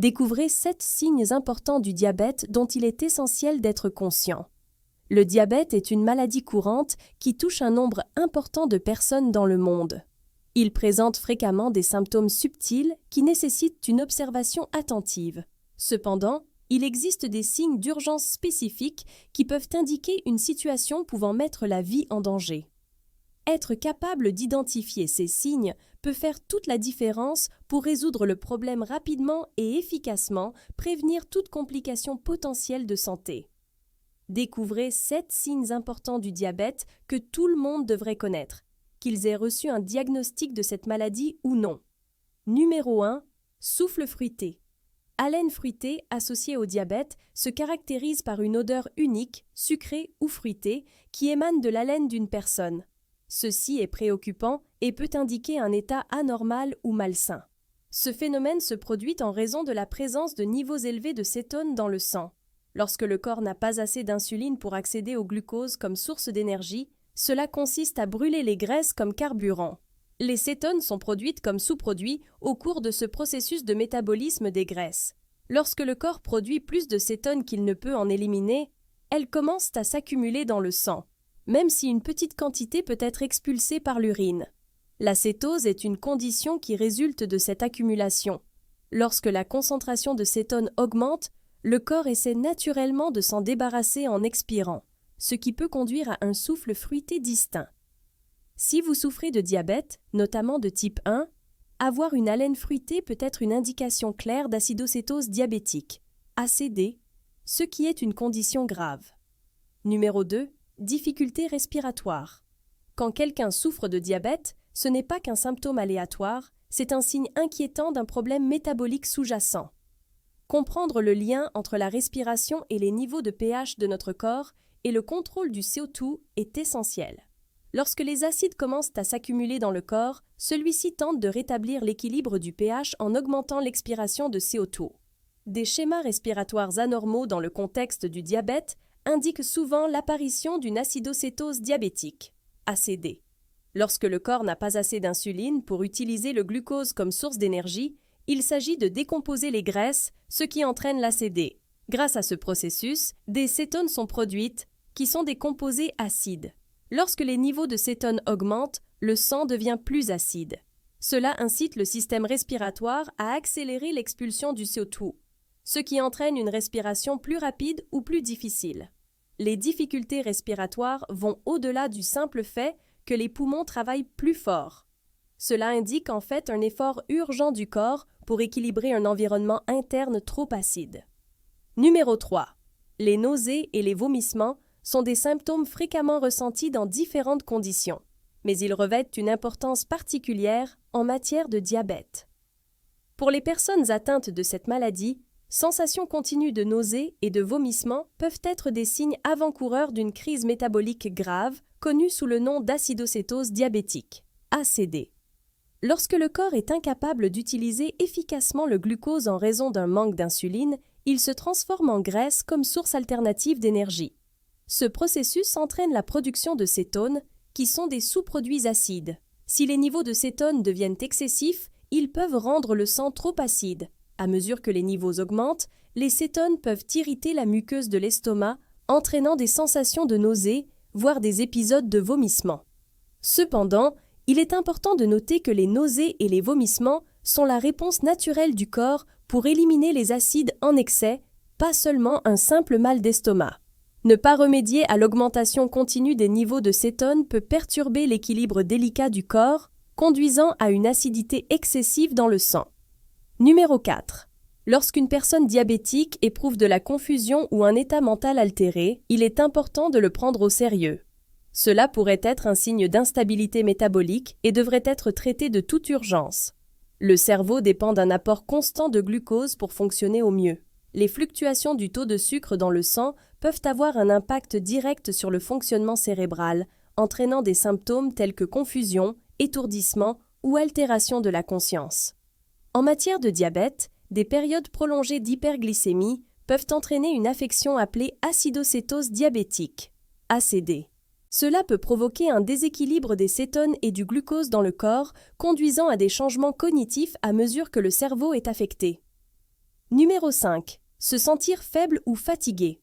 Découvrez 7 signes importants du diabète dont il est essentiel d'être conscient. Le diabète est une maladie courante qui touche un nombre important de personnes dans le monde. Il présente fréquemment des symptômes subtils qui nécessitent une observation attentive. Cependant, il existe des signes d'urgence spécifiques qui peuvent indiquer une situation pouvant mettre la vie en danger. Être capable d'identifier ces signes peut faire toute la différence pour résoudre le problème rapidement et efficacement, prévenir toute complication potentielle de santé. Découvrez 7 signes importants du diabète que tout le monde devrait connaître, qu'ils aient reçu un diagnostic de cette maladie ou non. Numéro 1. Souffle fruité. Haleine fruitée associée au diabète se caractérise par une odeur unique, sucrée ou fruitée, qui émane de l'haleine d'une personne. Ceci est préoccupant et peut indiquer un état anormal ou malsain. Ce phénomène se produit en raison de la présence de niveaux élevés de cétones dans le sang. Lorsque le corps n'a pas assez d'insuline pour accéder au glucose comme source d'énergie, cela consiste à brûler les graisses comme carburant. Les cétones sont produites comme sous-produits au cours de ce processus de métabolisme des graisses. Lorsque le corps produit plus de cétones qu'il ne peut en éliminer, elles commencent à s'accumuler dans le sang, même si une petite quantité peut être expulsée par l'urine. La cétose est une condition qui résulte de cette accumulation. Lorsque la concentration de cétones augmente, le corps essaie naturellement de s'en débarrasser en expirant, ce qui peut conduire à un souffle fruité distinct. Si vous souffrez de diabète, notamment de type 1, avoir une haleine fruitée peut être une indication claire d'acidocétose diabétique, ACD, ce qui est une condition grave. Numéro 2. Difficultés respiratoires. Quand quelqu'un souffre de diabète, ce n'est pas qu'un symptôme aléatoire, c'est un signe inquiétant d'un problème métabolique sous-jacent. Comprendre le lien entre la respiration et les niveaux de pH de notre corps et le contrôle du CO2 est essentiel. Lorsque les acides commencent à s'accumuler dans le corps, celui-ci tente de rétablir l'équilibre du pH en augmentant l'expiration de CO2. Des schémas respiratoires anormaux dans le contexte du diabète indiquent souvent l'apparition d'une acidocétose diabétique, ACD. Lorsque le corps n'a pas assez d'insuline pour utiliser le glucose comme source d'énergie, il s'agit de décomposer les graisses, ce qui entraîne l'ACD. Grâce à ce processus, des cétones sont produites, qui sont des composés acides. Lorsque les niveaux de cétones augmentent, le sang devient plus acide. Cela incite le système respiratoire à accélérer l'expulsion du CO2, ce qui entraîne une respiration plus rapide ou plus difficile. Les difficultés respiratoires vont au-delà du simple fait que les poumons travaillent plus fort. Cela indique en fait un effort urgent du corps pour équilibrer un environnement interne trop acide. Numéro 3. Les nausées et les vomissements sont des symptômes fréquemment ressentis dans différentes conditions, mais ils revêtent une importance particulière en matière de diabète. Pour les personnes atteintes de cette maladie, sensations continues de nausées et de vomissements peuvent être des signes avant-coureurs d'une crise métabolique grave, connue sous le nom d'acidocétose diabétique, ACD. Lorsque le corps est incapable d'utiliser efficacement le glucose en raison d'un manque d'insuline, il se transforme en graisse comme source alternative d'énergie. Ce processus entraîne la production de cétones, qui sont des sous-produits acides. Si les niveaux de cétones deviennent excessifs, ils peuvent rendre le sang trop acide. À mesure que les niveaux augmentent, les cétones peuvent irriter la muqueuse de l'estomac, entraînant des sensations de nausée, voire des épisodes de vomissement. Cependant, il est important de noter que les nausées et les vomissements sont la réponse naturelle du corps pour éliminer les acides en excès, pas seulement un simple mal d'estomac. Ne pas remédier à l'augmentation continue des niveaux de cétones peut perturber l'équilibre délicat du corps, conduisant à une acidité excessive dans le sang. Numéro 4. Lorsqu'une personne diabétique éprouve de la confusion ou un état mental altéré, il est important de le prendre au sérieux. Cela pourrait être un signe d'instabilité métabolique et devrait être traité de toute urgence. Le cerveau dépend d'un apport constant de glucose pour fonctionner au mieux. Les fluctuations du taux de sucre dans le sang peuvent avoir un impact direct sur le fonctionnement cérébral, entraînant des symptômes tels que confusion, étourdissement ou altération de la conscience. En matière de diabète, des périodes prolongées d'hyperglycémie peuvent entraîner une affection appelée acidocétose diabétique, ACD. Cela peut provoquer un déséquilibre des cétones et du glucose dans le corps, conduisant à des changements cognitifs à mesure que le cerveau est affecté. Numéro 5. Se sentir faible ou fatigué.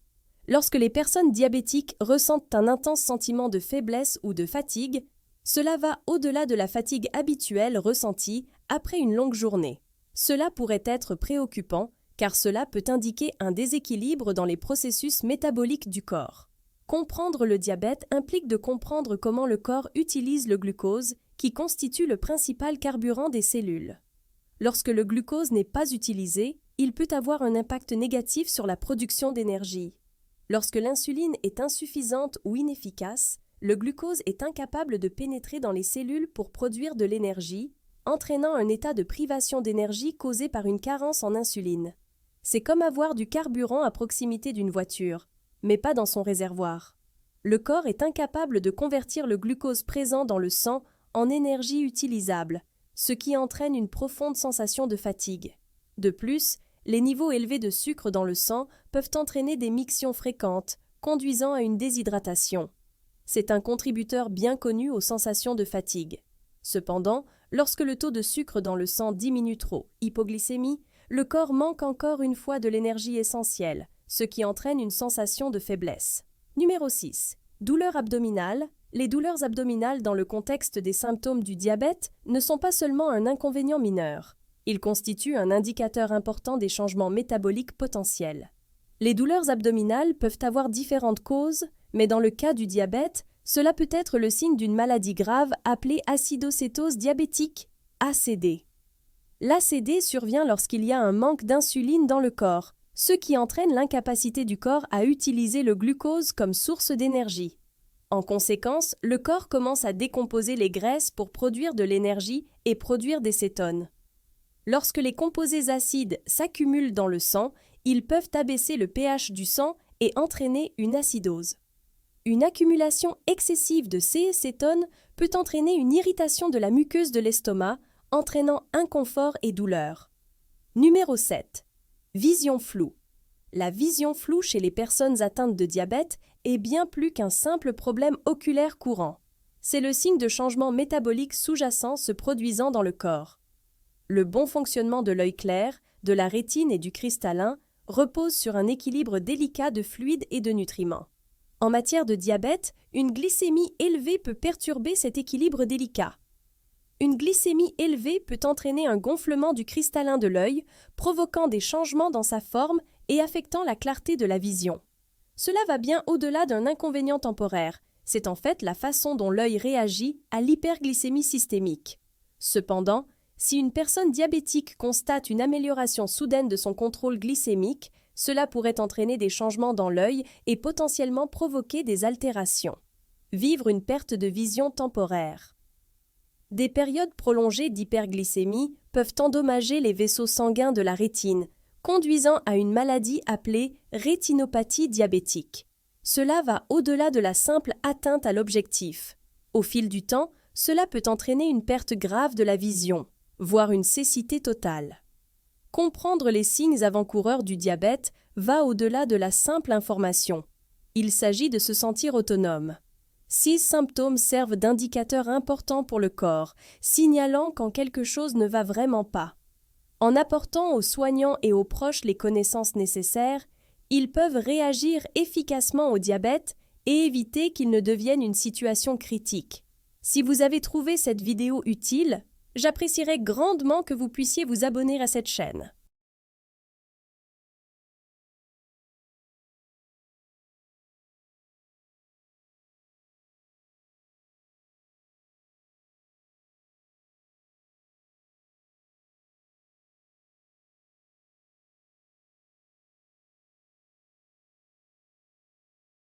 Lorsque les personnes diabétiques ressentent un intense sentiment de faiblesse ou de fatigue, cela va au-delà de la fatigue habituelle ressentie après une longue journée. Cela pourrait être préoccupant car cela peut indiquer un déséquilibre dans les processus métaboliques du corps. Comprendre le diabète implique de comprendre comment le corps utilise le glucose, qui constitue le principal carburant des cellules. Lorsque le glucose n'est pas utilisé, il peut avoir un impact négatif sur la production d'énergie. Lorsque l'insuline est insuffisante ou inefficace, le glucose est incapable de pénétrer dans les cellules pour produire de l'énergie, entraînant un état de privation d'énergie causé par une carence en insuline. C'est comme avoir du carburant à proximité d'une voiture, mais pas dans son réservoir. Le corps est incapable de convertir le glucose présent dans le sang en énergie utilisable, ce qui entraîne une profonde sensation de fatigue. De plus, les niveaux élevés de sucre dans le sang peuvent entraîner des mictions fréquentes, conduisant à une déshydratation. C'est un contributeur bien connu aux sensations de fatigue. Cependant, lorsque le taux de sucre dans le sang diminue trop, hypoglycémie, le corps manque encore une fois de l'énergie essentielle, ce qui entraîne une sensation de faiblesse. Numéro 6. Douleurs abdominales. Les douleurs abdominales dans le contexte des symptômes du diabète ne sont pas seulement un inconvénient mineur. Ils constituent un indicateur important des changements métaboliques potentiels. Les douleurs abdominales peuvent avoir différentes causes, mais dans le cas du diabète, cela peut être le signe d'une maladie grave appelée acidocétose diabétique, ACD. L'ACD survient lorsqu'il y a un manque d'insuline dans le corps, ce qui entraîne l'incapacité du corps à utiliser le glucose comme source d'énergie. En conséquence, le corps commence à décomposer les graisses pour produire de l'énergie et produire des cétones. Lorsque les composés acides s'accumulent dans le sang, ils peuvent abaisser le pH du sang et entraîner une acidose. Une accumulation excessive de ces cétones peut entraîner une irritation de la muqueuse de l'estomac, entraînant inconfort et douleur. Numéro 7. Vision floue. La vision floue chez les personnes atteintes de diabète est bien plus qu'un simple problème oculaire courant. C'est le signe de changements métaboliques sous-jacents se produisant dans le corps. Le bon fonctionnement de l'œil clair, de la rétine et du cristallin repose sur un équilibre délicat de fluides et de nutriments. En matière de diabète, une glycémie élevée peut perturber cet équilibre délicat. Une glycémie élevée peut entraîner un gonflement du cristallin de l'œil, provoquant des changements dans sa forme et affectant la clarté de la vision. Cela va bien au-delà d'un inconvénient temporaire. C'est en fait la façon dont l'œil réagit à l'hyperglycémie systémique. Cependant, si une personne diabétique constate une amélioration soudaine de son contrôle glycémique, cela pourrait entraîner des changements dans l'œil et potentiellement provoquer des altérations. Vivre une perte de vision temporaire. Des périodes prolongées d'hyperglycémie peuvent endommager les vaisseaux sanguins de la rétine, conduisant à une maladie appelée rétinopathie diabétique. Cela va au-delà de la simple atteinte à l'objectif. Au fil du temps, cela peut entraîner une perte grave de la vision, voire une cécité totale. Comprendre les signes avant-coureurs du diabète va au-delà de la simple information. Il s'agit de se sentir autonome. 6 symptômes servent d'indicateurs importants pour le corps, signalant quand quelque chose ne va vraiment pas. En apportant aux soignants et aux proches les connaissances nécessaires, ils peuvent réagir efficacement au diabète et éviter qu'il ne devienne une situation critique. Si vous avez trouvé cette vidéo utile, j'apprécierais grandement que vous puissiez vous abonner à cette chaîne.